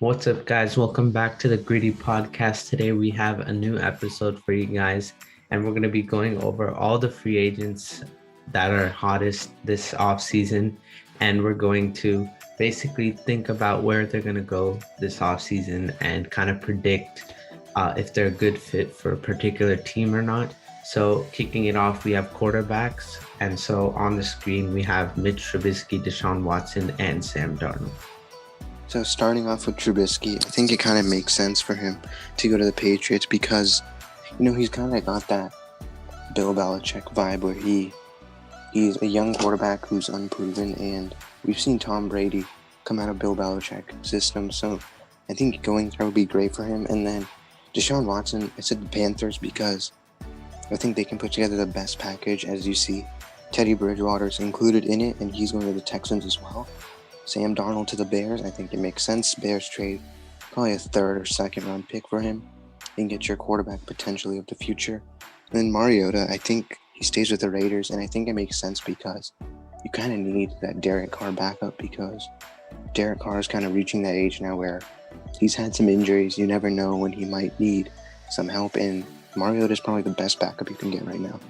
What's up, guys? Welcome back to the Griddy podcast. Today we have a new episode for you guys, and we're going to be going over all the free agents that are hottest this offseason. And we're going to basically think about where they're going to go this offseason and kind of predict if they're a good fit for a particular team or not. So, kicking it off, we have quarterbacks. And so on the screen, we have Mitch Trubisky, Deshaun Watson, and Sam Darnold. So starting off with Trubisky, I think it kind of makes sense for him to go to the Patriots because, he's kind of got that Bill Belichick vibe where he's a young quarterback who's unproven, and we've seen Tom Brady come out of Bill Belichick's system, so I think going there would be great for him. And then Deshaun Watson, I said the Panthers because I think they can put together the best package. As you see, Teddy Bridgewater's included in it, and he's going to the Texans as well. Sam Darnold to the Bears, I think it makes sense. Bears trade probably a third or second round pick for him and get your quarterback potentially of the future. And then Mariota, I think he stays with the Raiders, and I think it makes sense because you kind of need that Derek Carr backup because Derek Carr is kind of reaching that age now where he's had some injuries. You never know when he might need some help, and Mariota is probably the best backup you can get right now.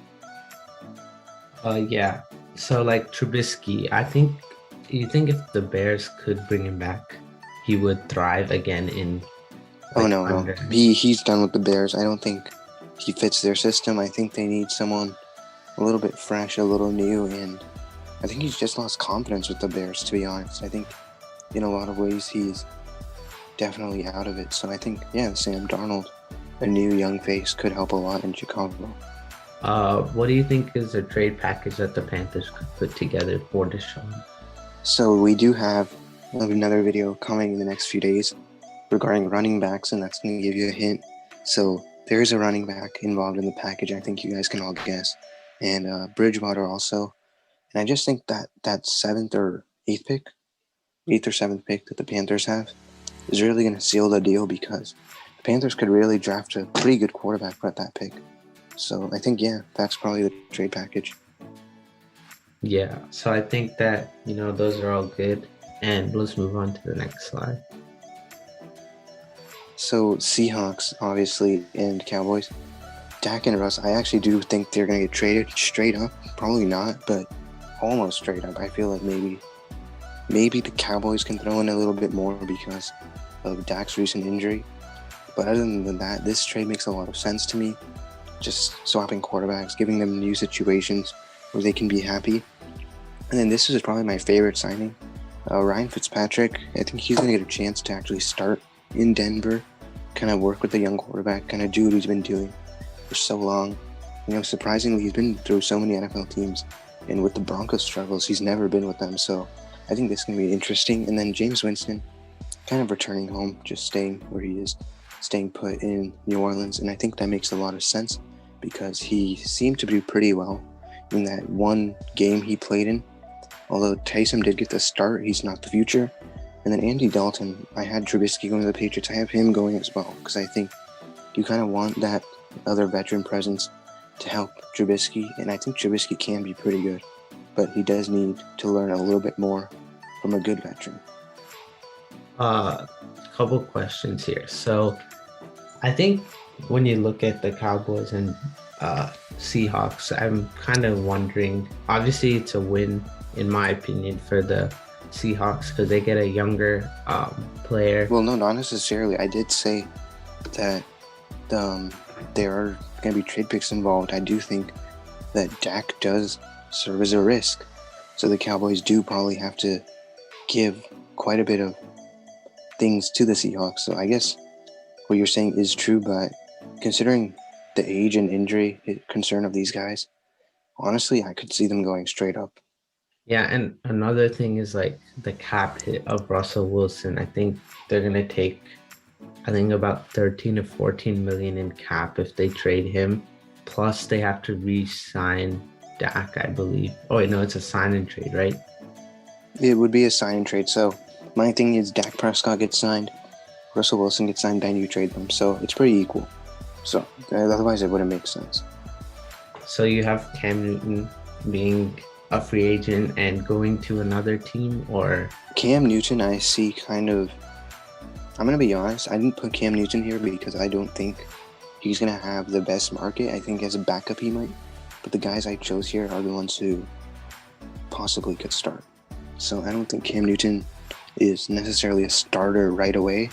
Yeah. So like Trubisky, you think if the Bears could bring him back, he would thrive again in? No. He's done with the Bears. I don't think he fits their system. I think they need someone a little bit fresh, a little new, and I think he's just lost confidence with the Bears, to be honest. I think in a lot of ways he's definitely out of it. So I think, Sam Darnold, a new young face, could help a lot in Chicago. What do you think is a trade package that the Panthers could put together for Deshaun? So we do have another video coming in the next few days regarding running backs, and that's going to give you a hint. So there is a running back involved in the package. I think you guys can all guess. And Bridgewater also. And I just think that 7th or 8th or 7th pick that the Panthers have is really going to seal the deal because the Panthers could really draft a pretty good quarterback at that pick. So I think, that's probably the trade package. Yeah, so I think that, those are all good. And let's move on to the next slide. So Seahawks, obviously, and Cowboys. Dak and Russ, I actually do think they're going to get traded straight up. Probably not, but almost straight up. I feel like maybe the Cowboys can throw in a little bit more because of Dak's recent injury. But other than that, this trade makes a lot of sense to me. Just swapping quarterbacks, giving them new situations where they can be happy. And then this is probably my favorite signing. Ryan Fitzpatrick, I think he's going to get a chance to actually start in Denver, kind of work with the young quarterback, kind of do what he's been doing for so long. Surprisingly, he's been through so many NFL teams, and with the Broncos struggles, he's never been with them. So I think this is going to be interesting. And then James Winston, kind of returning home, just staying where he is, staying put in New Orleans. And I think that makes a lot of sense because he seemed to do pretty well in that one game he played in. Although Taysom did get the start, he's not the future. And then Andy Dalton, I had Trubisky going to the Patriots. I have him going as well because I think you kind of want that other veteran presence to help Trubisky. And I think Trubisky can be pretty good, but he does need to learn a little bit more from a good veteran. Couple questions here. So I think when you look at the Cowboys and Seahawks, I'm kind of wondering, obviously it's a win in my opinion for the Seahawks because they get a younger player. Well, no, not necessarily. I did say that there are going to be trade picks involved. I do think that Dak does serve as a risk. So the Cowboys do probably have to give quite a bit of things to the Seahawks. So I guess what you're saying is true, but considering the age and injury concern of these guys, honestly, I could see them going straight up. Yeah, and another thing is like the cap hit of Russell Wilson. I think they're going to take, about 13 to 14 million in cap if they trade him. Plus they have to re-sign Dak, I believe. Oh, wait, no, it's a sign and trade, right? It would be a sign and trade. So my thing is Dak Prescott gets signed, Russell Wilson gets signed, then you trade them. So it's pretty equal. So otherwise it wouldn't make sense. So you have Cam Newton being a free agent and going to another team, or? Cam Newton, I see kind of I'm going to be honest. I didn't put Cam Newton here because I don't think he's going to have the best market. I think as a backup he might. But the guys I chose here are the ones who possibly could start. So I don't think Cam Newton is necessarily a starter right away.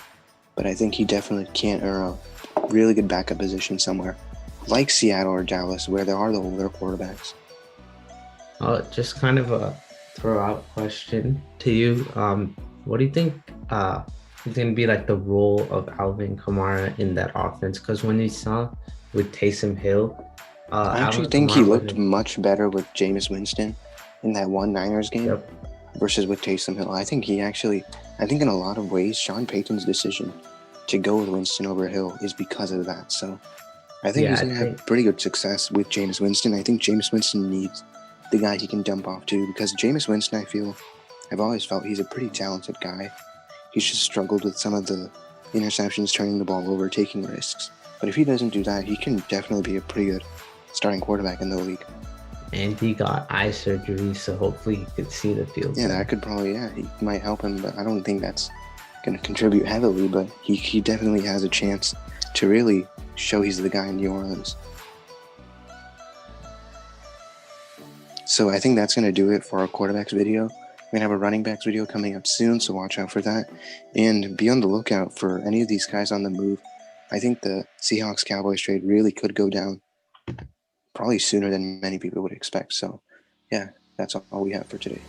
But I think he definitely can earn a really good backup position somewhere. Like Seattle or Dallas, where there are the older quarterbacks. Just kind of a throw out question to you. What do you think is going to be like the role of Alvin Kamara in that offense? Because when we saw with Taysom Hill, I actually Alvin think he Kamara looked wasn't. much better with Jameis Winston in that one Niners game Yep. versus with Taysom Hill. I think in a lot of ways, Sean Payton's decision to go with Winston over Hill is because of that. So I think Yeah, he's I going to think. have pretty good success with Jameis Winston. I think Jameis Winston needs the guy he can dump off to because Jameis Winston, I've always felt he's a pretty talented guy. He's just struggled with some of the interceptions, turning the ball over, taking risks. But if he doesn't do that, he can definitely be a pretty good starting quarterback in the league. And he got eye surgery, so hopefully he could see the field. Yeah, that could probably, he might help him, but I don't think that's going to contribute heavily. But he definitely has a chance to really show he's the guy in New Orleans. So I think that's going to do it for our quarterbacks video. We're going to have a running backs video coming up soon, so watch out for that. And be on the lookout for any of these guys on the move. I think the Seahawks-Cowboys trade really could go down probably sooner than many people would expect. So, yeah, that's all we have for today.